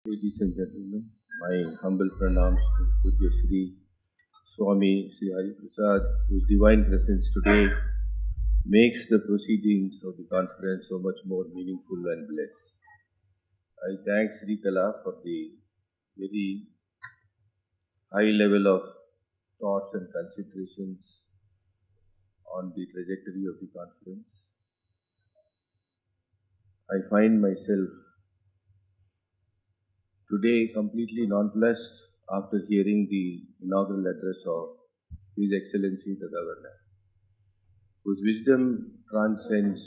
Ladies and gentlemen, my humble pranams to Pujya Shri Swami Sri Hari Prasad, whose divine presence today makes the proceedings of the conference so much more meaningful and blessed. I thank Sri Kala for the very high level of thoughts and considerations on the trajectory of the conference. I find myself today completely nonplussed after hearing the inaugural address of His Excellency the Governor, whose wisdom transcends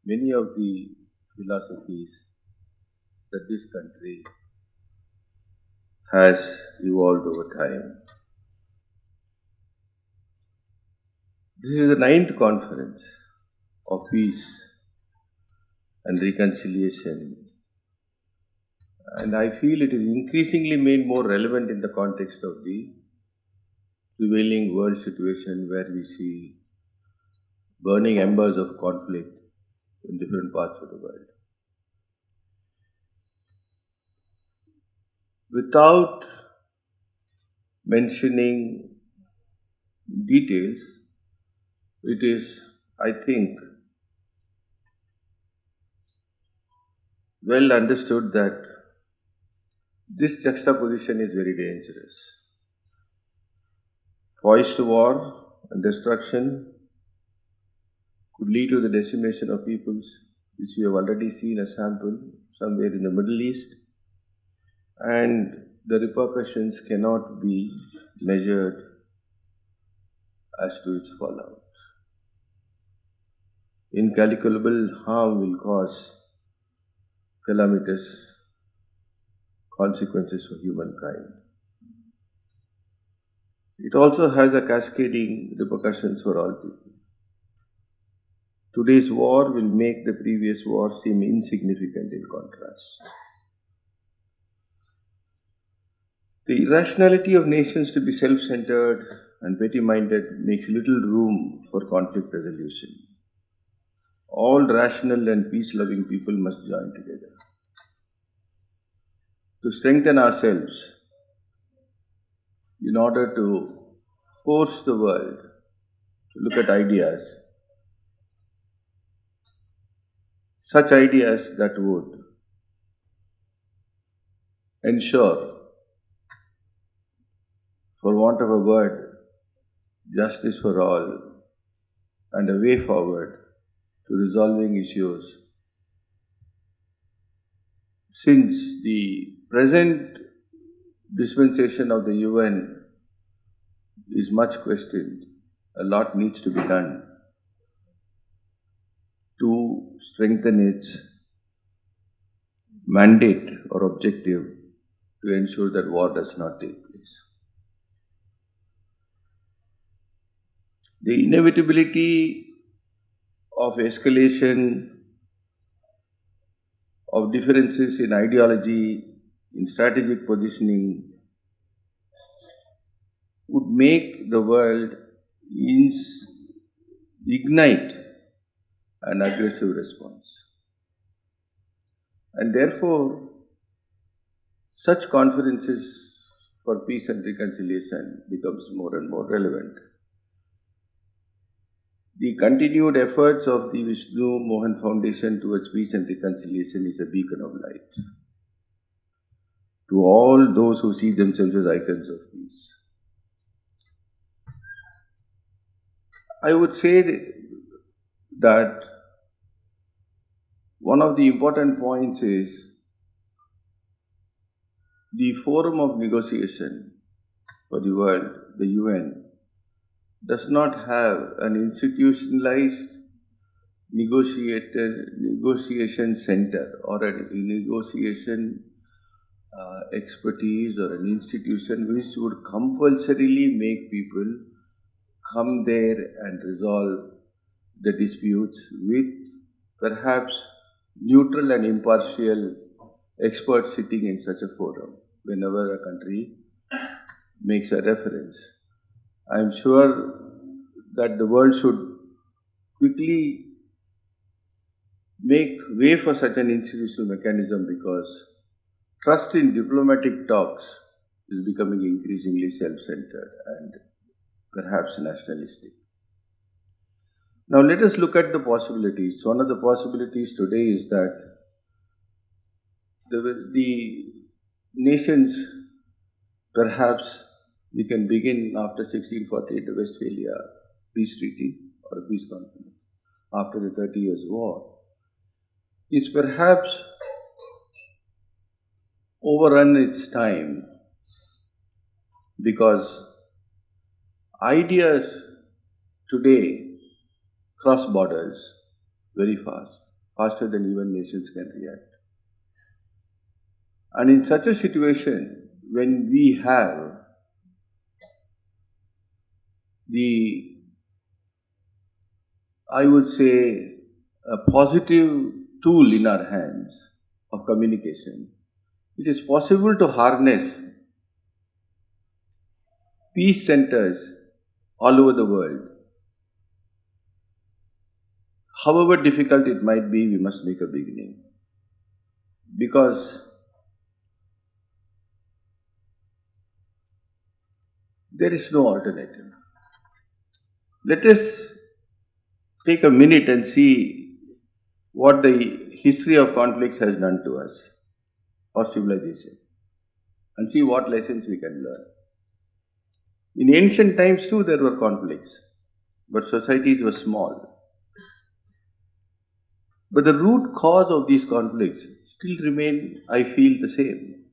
many of the philosophies that this country has evolved over time. This is the 9th conference of peace and reconciliation, and I feel it is increasingly made more relevant in the context of the prevailing world situation where we see burning embers of conflict in different parts of the world. Without mentioning details, it is, I think, well understood that this juxtaposition is very dangerous. Poised to war and destruction could lead to the decimation of peoples, which we have already seen a sample somewhere in the Middle East, and the repercussions cannot be measured as to its fallout. Incalculable harm will cause calamitous consequences for humankind. It also has a cascading repercussions for all people. Today's war will make the previous war seem insignificant in contrast. The irrationality of nations to be self-centered and petty-minded makes little room for conflict resolution. All rational and peace-loving people must join together. To strengthen ourselves in order to force the world to look at ideas, such ideas that would ensure, for want of a word, justice for all and a way forward to resolving issues. Since the present dispensation of the UN is much questioned, a lot needs to be done to strengthen its mandate or objective to ensure that war does not take place. The inevitability of escalation of differences in ideology, in strategic positioning, would make the world ignite an aggressive response. And therefore, such conferences for peace and reconciliation becomes more and more relevant. The continued efforts of the Vishnu Mohan Foundation towards peace and reconciliation is a beacon of light to all those who see themselves as icons of peace. I would say that one of the important points is the forum of negotiation for the world, the UN, does not have an institutionalized negotiation center or a negotiation expertise or an institution which would compulsorily make people come there and resolve the disputes with perhaps neutral and impartial experts sitting in such a forum whenever a country makes a reference. I am sure that the world should quickly make way for such an institutional mechanism, because trust in diplomatic talks is becoming increasingly self-centered and perhaps nationalistic. Now let us look at the possibilities. One of the possibilities today is that the nations, perhaps we can begin after 1648, the Westphalia peace treaty or a peace conference, after the 30 Years' War, is perhaps overrun its time because ideas today cross borders very fast, faster than even nations can react. And in such a situation, when we have I would say, a positive tool in our hands of communication, it is possible to harness peace centers all over the world. However difficult it might be, we must make a beginning. Because there is no alternative. Let us take a minute and see what the history of conflicts has done to us or civilization, and see what lessons we can learn. In ancient times too there were conflicts, but societies were small. But the root cause of these conflicts still remain, I feel, the same.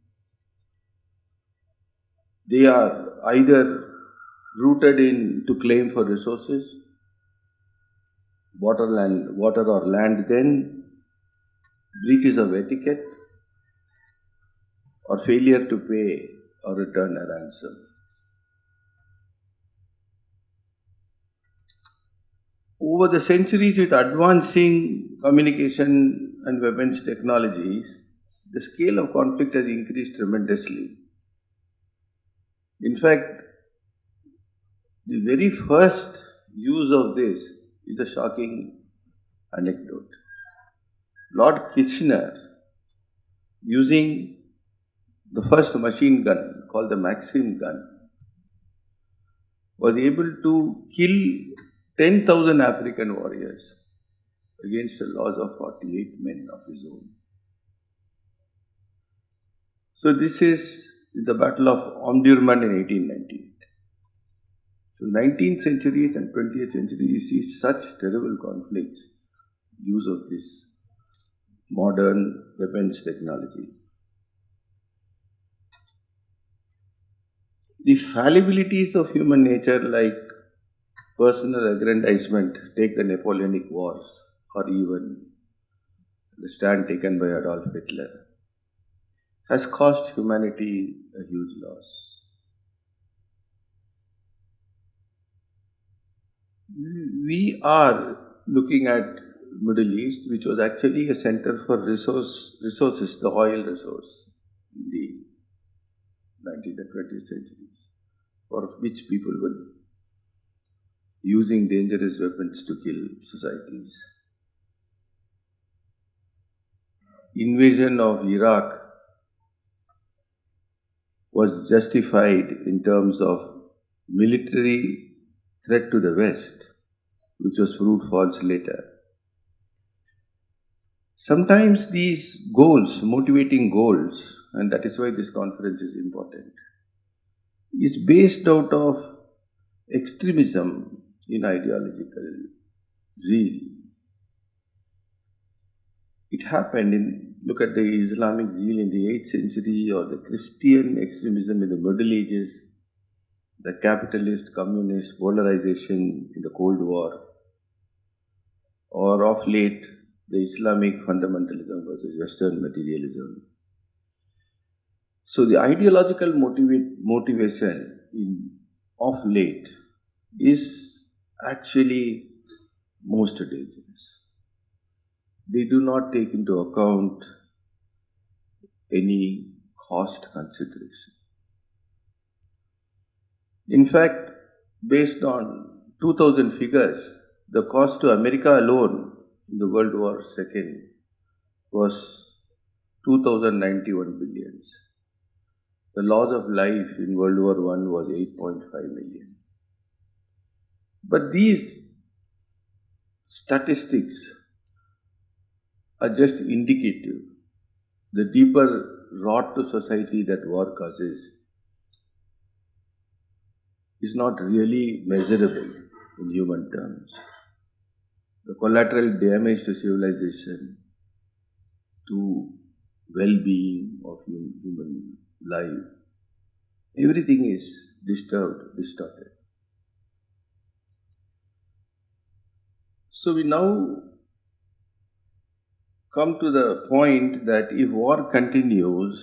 They are either rooted in to claim for resources, water or land, then breaches of etiquette, or failure to pay or return a ransom. Over the centuries, with advancing communication and weapons technologies, the scale of conflict has increased tremendously. In fact, the very first use of this is a shocking anecdote. Lord Kitchener, using the first machine gun called the Maxim gun, was able to kill 10,000 African warriors against the loss of 48 men of his own. So this is the Battle of Omdurman in 1898. So 19th centuries and 20th century, you see such terrible conflicts, use of this modern weapons technology. The fallibilities of human nature, like personal aggrandizement, take the Napoleonic Wars, or even the stand taken by Adolf Hitler, has cost humanity a huge loss. We are looking at Middle East, which was actually a center for resources, the oil resource in the 19th and 20th centuries, for which people were using dangerous weapons to kill societies. Invasion of Iraq was justified in terms of military threat to the West, which was proved false later. Sometimes these goals, motivating goals, and that is why this conference is important, is based out of extremism in ideological zeal. It happened look at the Islamic zeal in the 8th century, or the Christian extremism in the Middle Ages, the capitalist, communist polarization in the Cold War, or of late, the Islamic fundamentalism versus Western materialism. So the ideological motivation of late is actually most dangerous. They do not take into account any cost consideration. In fact, based on 2000 figures, the cost to America alone in the World War II was 2,091 billions. The loss of life in World War I was 8.5 million. But these statistics are just indicative. The deeper rot to society that war causes is not really measurable in human terms. The collateral damage to civilization, to well-being of human life, everything is disturbed, distorted. So we now come to the point that if war continues,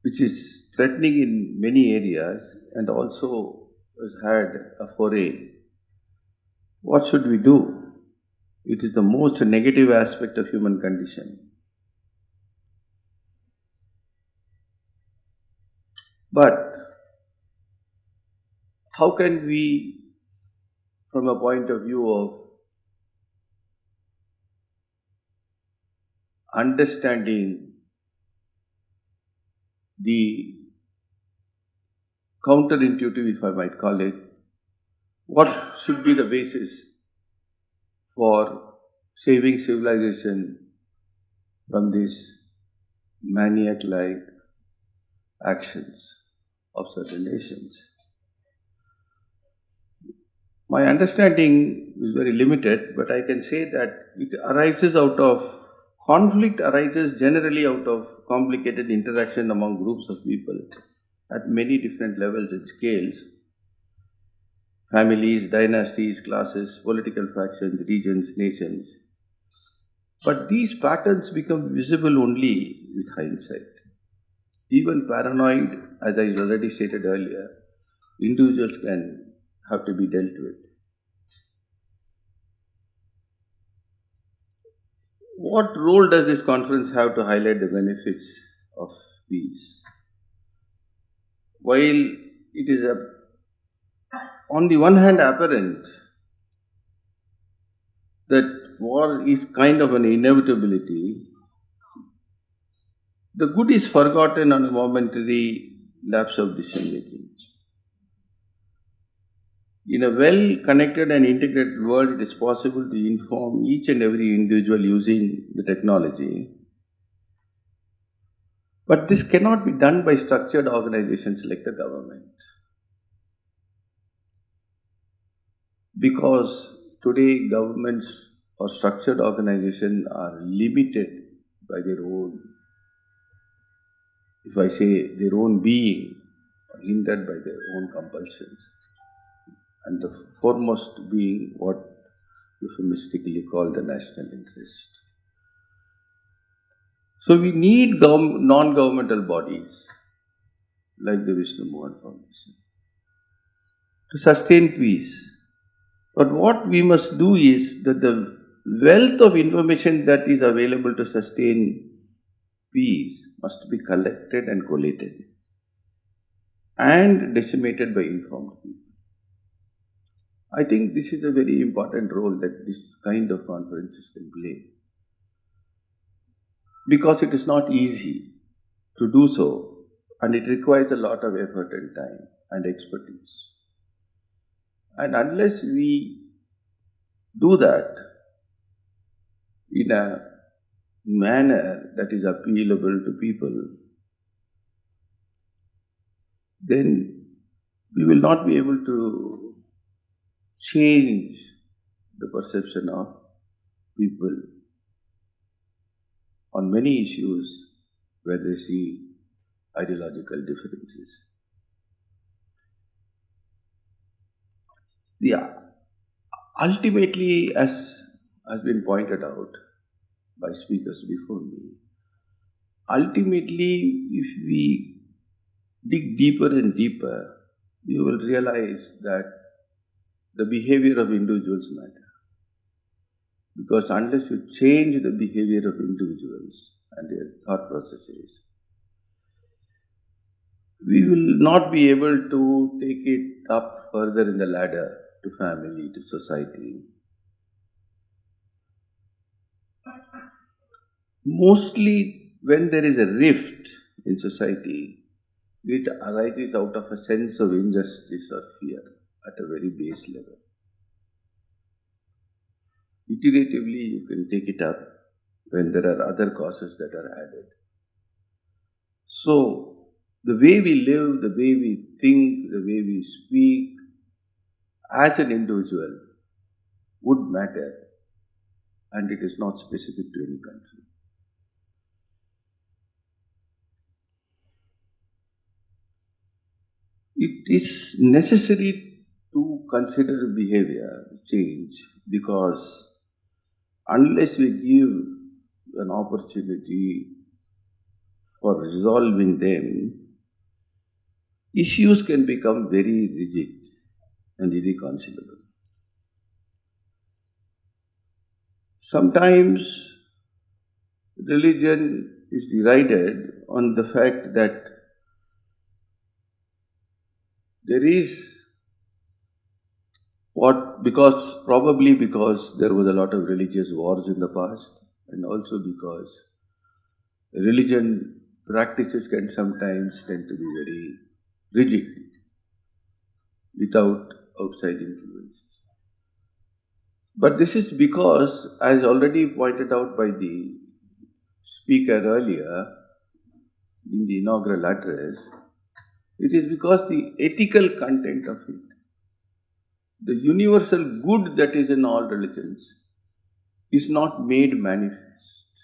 which is threatening in many areas and also has had a foray, what should we do? It is the most negative aspect of human condition. But how can we, from a point of view of understanding the counterintuitive, if I might call it, what should be the basis for saving civilization from these maniac-like actions of certain nations? My understanding is very limited, but I can say that conflict arises generally out of complicated interaction among groups of people at many different levels and scales. Families, dynasties, classes, political factions, regions, nations. But these patterns become visible only with hindsight. Even paranoid, as I already stated earlier, individuals can have to be dealt with. What role does this conference have to highlight the benefits of peace? While it is on the one hand apparent that war is kind of an inevitability, the good is forgotten on a momentary lapse of decision making. In a well-connected and integrated world, it is possible to inform each and every individual using the technology. But this cannot be done by structured organizations like the government. Because today governments or structured organizations are limited by their own, if I say their own being, or hindered by their own compulsions. And the foremost being what euphemistically called the national interest. So we need non-governmental bodies like the Vishnu Mohan Foundation to sustain peace. But what we must do is that the wealth of information that is available to sustain peace must be collected and collated and disseminated by informed people. I think this is a very important role that this kind of conferences can play. Because it is not easy to do so, and it requires a lot of effort and time and expertise. And unless we do that in a manner that is appealable to people, then we will not be able to change the perception of people on many issues where they see ideological differences. Yeah, ultimately, as has been pointed out by speakers before me, ultimately, if we dig deeper and deeper, you will realize that the behavior of individuals matter. Because unless you change the behavior of individuals and their thought processes, we will not be able to take it up further in the ladder to family, to society. Mostly when there is a rift in society, it arises out of a sense of injustice or fear at a very base level. Iteratively, you can take it up when there are other causes that are added. So, the way we live, the way we think, the way we speak as an individual would matter, and it is not specific to any country. It is necessary to consider behavior change because unless we give an opportunity for resolving them, issues can become very rigid and irreconcilable. Sometimes religion is derided on the fact that there is probably because there was a lot of religious wars in the past, and also because religion practices can sometimes tend to be very rigid without outside influences. But this is because, as already pointed out by the speaker earlier in the inaugural address, it is because the ethical content of it, the universal good that is in all religions, is not made manifest.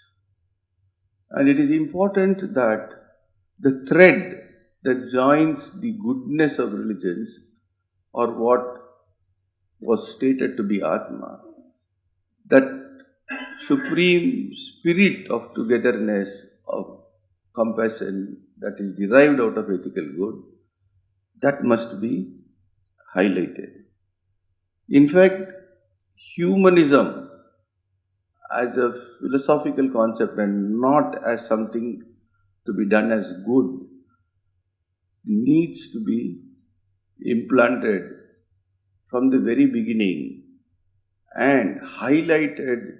And it is important that the thread that joins the goodness of religions, or what was stated to be Atma, that supreme spirit of togetherness, of compassion that is derived out of ethical good, that must be highlighted. In fact, humanism as a philosophical concept and not as something to be done as good needs to be implanted from the very beginning and highlighted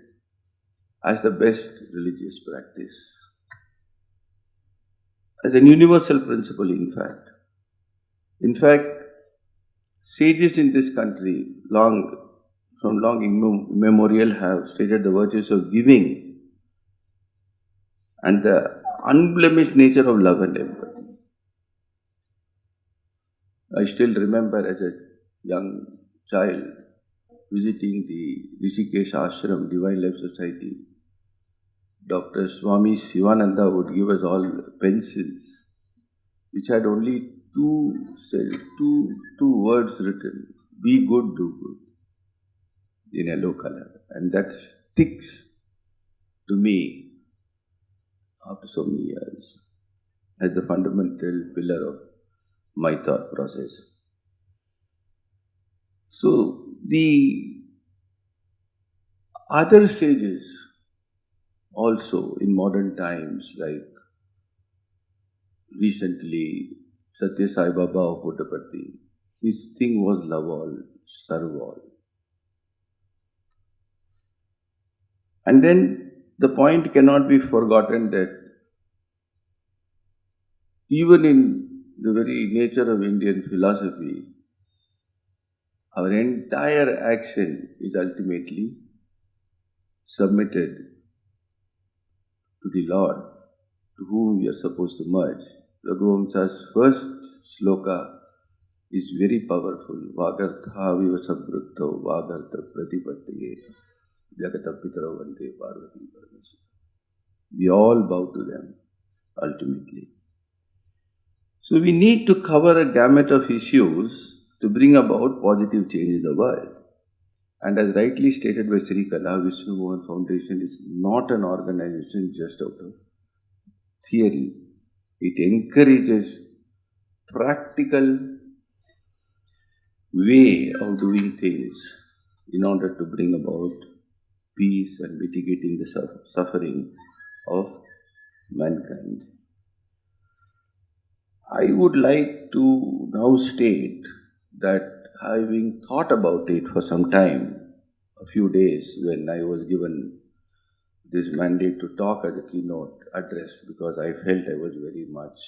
as the best religious practice, as an universal principle, in fact. In fact, sages in this country, from long immemorial, have stated the virtues of giving and the unblemished nature of love and empathy. I still remember as a young child visiting the Rishikesh Ashram, Divine Life Society. Dr. Swami Sivananda would give us all pencils which had only two words written: be good, do good, in yellow color. And that sticks to me after so many years as the fundamental pillar of my thought process. So, the other sages also in modern times, like recently Satya Sai Baba of Puttaparthi, his thing was love all, serve all. And then the point cannot be forgotten that even in the very nature of Indian philosophy, our entire action is ultimately submitted to the Lord, to whom we are supposed to merge. Raghuvamsa's first sloka is very powerful. Vagartha viva sabruttho vagartha pratipattiye jagata pitaro vande parvati parameswara. We all bow to them ultimately. So we need to cover a gamut of issues to bring about positive change in the world. And as rightly stated by Sri Kala, Vishnu Mohan Foundation is not an organization just out of theory. It encourages practical way of doing things in order to bring about peace and mitigating the suffering of mankind. I would like to now state that, having thought about it for some time, a few days, when I was given this mandate to talk as a keynote address because I felt I was very much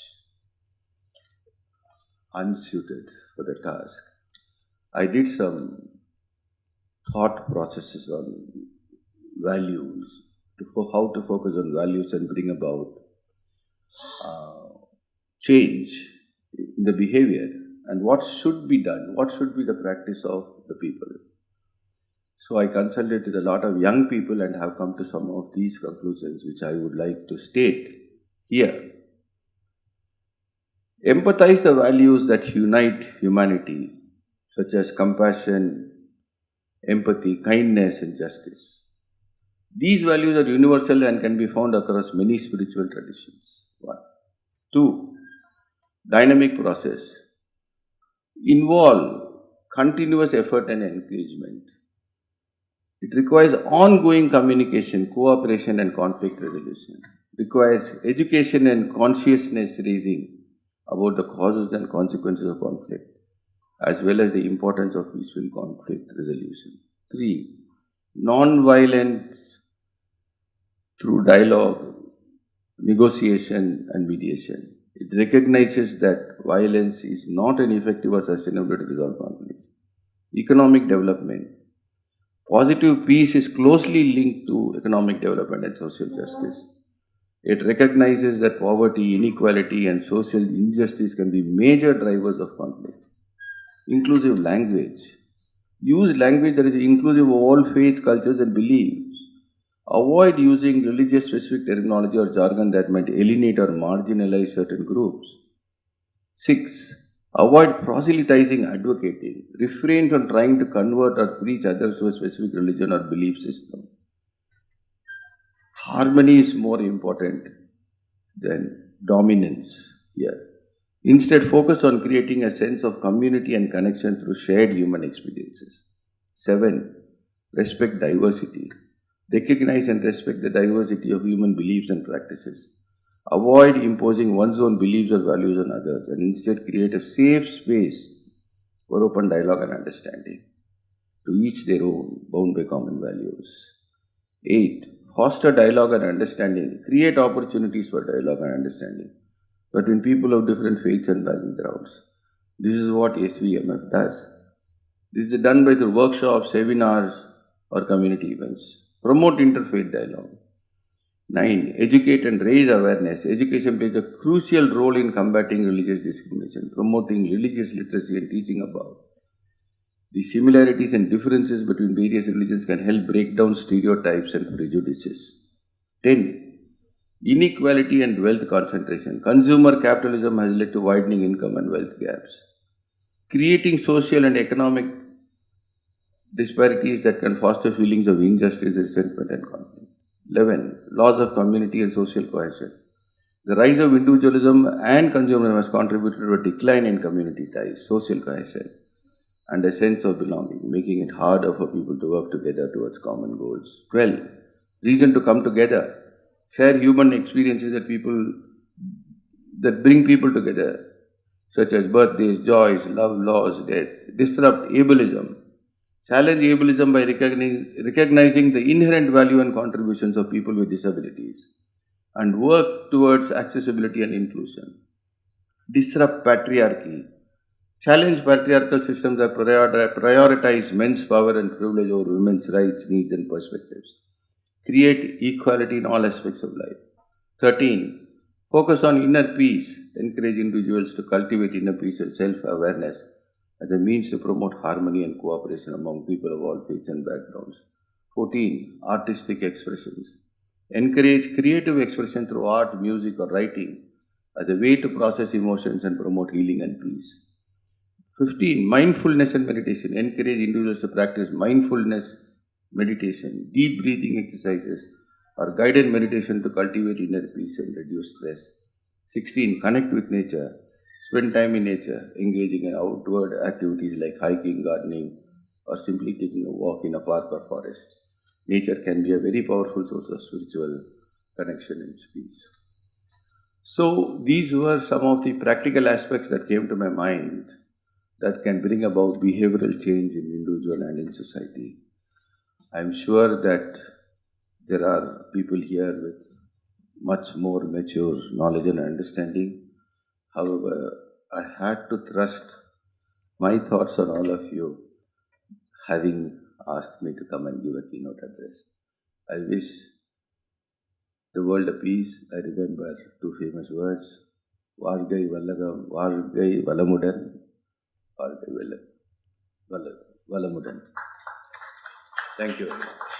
unsuited for the task. I did some thought processes on values, how to focus on values and bring about change in the behavior and what should be done, what should be the practice of the people. So I consulted with a lot of young people and have come to some of these conclusions which I would like to state here. Empathize the values that unite humanity, such as compassion, empathy, kindness and justice. These values are universal and can be found across many spiritual traditions. 1. 2. Dynamic process. Involve continuous effort and engagement. It requires ongoing communication, cooperation and conflict resolution. It requires education and consciousness raising about the causes and consequences of conflict, as well as the importance of peaceful conflict resolution. 3. Non-violence through dialogue, negotiation and mediation. It recognizes that violence is not an effective or sustainable way to resolve conflict. Economic development. Positive peace is closely linked to economic development and social justice. It recognizes that poverty, inequality and social injustice can be major drivers of conflict. Inclusive language. Use language that is inclusive of all faiths, cultures and beliefs. Avoid using religious-specific terminology or jargon that might alienate or marginalize certain groups. 6. Avoid proselytizing, advocating. Refrain from trying to convert or preach others to a specific religion or belief system. Harmony is more important than dominance here. Instead, focus on creating a sense of community and connection through shared human experiences. 7. Respect diversity. Recognize and respect the diversity of human beliefs and practices. Avoid imposing one's own beliefs or values on others and instead create a safe space for open dialogue and understanding. To each their own, bound by common values. 8. Foster dialogue and understanding. Create opportunities for dialogue and understanding between people of different faiths and backgrounds. This is what SVMF does. This is done by the workshops, seminars or community events. Promote interfaith dialogue. 9. Educate and raise awareness. Education plays a crucial role in combating religious discrimination, promoting religious literacy and teaching about the similarities and differences between various religions can help break down stereotypes and prejudices. 10. Inequality and wealth concentration. Consumer capitalism has led to widening income and wealth gaps, creating social and economic disparities that can foster feelings of injustice, resentment and conflict. 11. Loss of community and social cohesion. The rise of individualism and consumerism has contributed to a decline in community ties, social cohesion and a sense of belonging, making it harder for people to work together towards common goals. 12. Reason to come together. Share human experiences that bring people together, such as birthdays, joys, love, loss, death. Disrupt ableism. Challenge ableism by recognizing the inherent value and contributions of people with disabilities and work towards accessibility and inclusion. Disrupt patriarchy. Challenge patriarchal systems that prioritize men's power and privilege over women's rights, needs and perspectives. Create equality in all aspects of life. 13. Focus on inner peace. Encourage individuals to cultivate inner peace and self-awareness as a means to promote harmony and cooperation among people of all faiths and backgrounds. 14. Artistic expressions. Encourage creative expression through art, music or writing as a way to process emotions and promote healing and peace. 15. Mindfulness and meditation. Encourage individuals to practice mindfulness meditation, deep breathing exercises or guided meditation to cultivate inner peace and reduce stress. 16. Connect with nature. Spend time in nature, engaging in outward activities like hiking, gardening, or simply taking a walk in a park or forest. Nature can be a very powerful source of spiritual connection and peace. So, these were some of the practical aspects that came to my mind that can bring about behavioral change in individual and in society. I am sure that there are people here with much more mature knowledge and understanding. However, I had to thrust my thoughts on all of you, having asked me to come and give a keynote address. I wish the world a peace. I remember two famous words, Vargai Vallagam, Vargai Valamudan, Vargai Valamudan. Thank you very much.